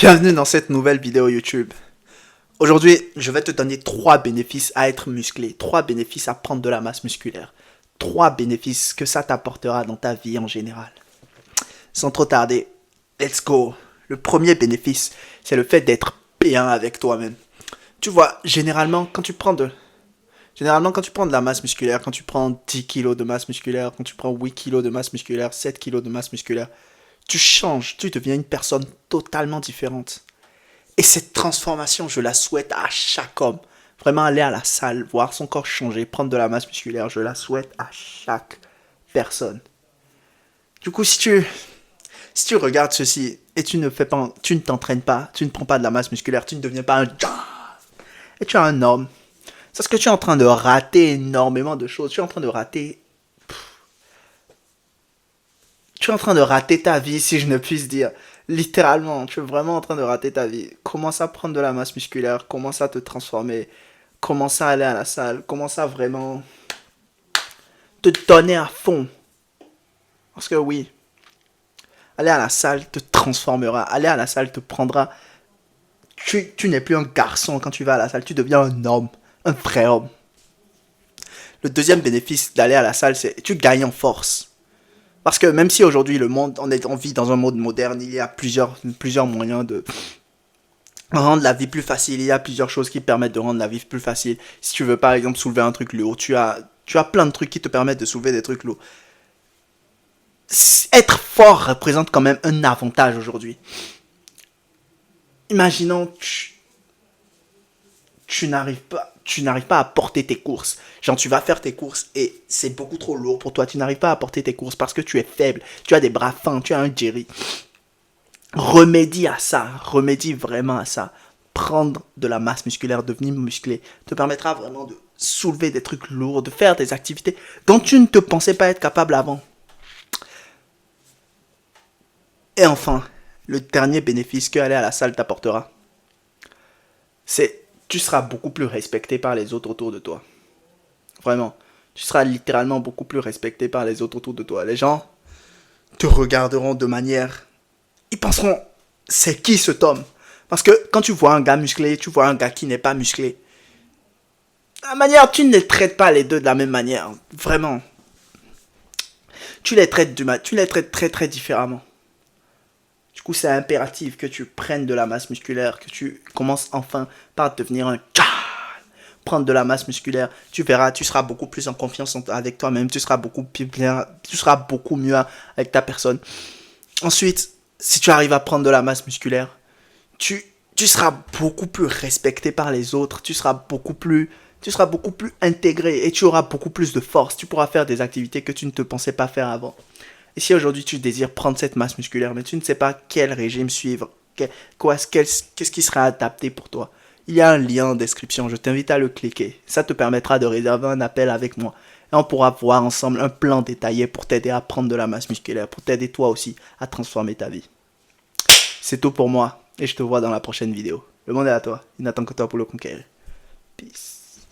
Bienvenue dans cette nouvelle vidéo YouTube. Aujourd'hui, je vais te donner 3 bénéfices à être musclé, 3 bénéfices à prendre de la masse musculaire, 3 bénéfices que ça t'apportera dans ta vie en général. Sans trop tarder, let's go. Le premier bénéfice, c'est le fait d'être bien avec toi-même. Tu vois, généralement, quand tu prends de la masse musculaire, quand tu prends 10 kilos de masse musculaire, quand tu prends 8 kilos de masse musculaire, 7 kilos de masse musculaire, tu changes, tu deviens une personne totalement différente. Et cette transformation, je la souhaite à chaque homme. Vraiment aller à la salle, voir son corps changer, prendre de la masse musculaire, je la souhaite à chaque personne. Du coup, si tu regardes ceci et tu ne t'entraînes pas, tu ne prends pas de la masse musculaire, tu ne deviens pas un et tu es un homme. C'est parce que tu es en train de rater énormément de choses. Tu es en train de rater ta vie, si je ne puisse dire. Littéralement, tu es vraiment en train de rater ta vie. Commence à prendre de la masse musculaire, commence à te transformer, commence à aller à la salle, commence à vraiment te donner à fond. Parce que oui, aller à la salle te transformera, aller à la salle te prendra. Tu n'es plus un garçon quand tu vas à la salle, tu deviens un homme, un vrai homme. Le deuxième bénéfice d'aller à la salle, c'est que tu gagnes en force. Parce que même si aujourd'hui on vit dans un monde moderne, il y a plusieurs moyens de rendre la vie plus facile. Il y a plusieurs choses qui permettent de rendre la vie plus facile. Si tu veux par exemple soulever un truc lourd, tu as plein de trucs qui te permettent de soulever des trucs lourds. Être fort représente quand même un avantage aujourd'hui. Imaginons tu n'arrives pas à porter tes courses. Genre, tu vas faire tes courses et c'est beaucoup trop lourd pour toi. Tu n'arrives pas à porter tes courses parce que tu es faible. Tu as des bras fins, tu as un Jerry. Remédie à ça. Remédie vraiment à ça. Prendre de la masse musculaire, devenir musclé, te permettra vraiment de soulever des trucs lourds, de faire des activités dont tu ne te pensais pas être capable avant. Et enfin, le dernier bénéfice que aller à la salle t'apportera, c'est tu seras beaucoup plus respecté par les autres autour de toi. Vraiment. Tu seras littéralement beaucoup plus respecté par les autres autour de toi. Les gens te regarderont de manière... Ils penseront, c'est qui cet homme? Parce que quand tu vois un gars musclé, tu vois un gars qui n'est pas musclé. La manière, tu ne les traites pas les deux de la même manière. Vraiment. Tu les traites très très différemment. Du coup, c'est impératif que tu prennes de la masse musculaire, que tu commences enfin par devenir un... Prendre de la masse musculaire, tu verras, tu seras beaucoup plus en confiance avec toi-même, tu seras beaucoup mieux avec ta personne. Ensuite, si tu arrives à prendre de la masse musculaire, tu seras beaucoup plus respecté par les autres, tu seras beaucoup plus intégré et tu auras beaucoup plus de force. Tu pourras faire des activités que tu ne te pensais pas faire avant. Et si aujourd'hui tu désires prendre cette masse musculaire, mais tu ne sais pas quel régime suivre, qu'est-ce qui sera adapté pour toi, il y a un lien en description, je t'invite à le cliquer. Ça te permettra de réserver un appel avec moi. Et on pourra voir ensemble un plan détaillé pour t'aider à prendre de la masse musculaire, pour t'aider toi aussi à transformer ta vie. C'est tout pour moi, et je te vois dans la prochaine vidéo. Le monde est à toi, il n'attend que toi pour le conquérir. Peace.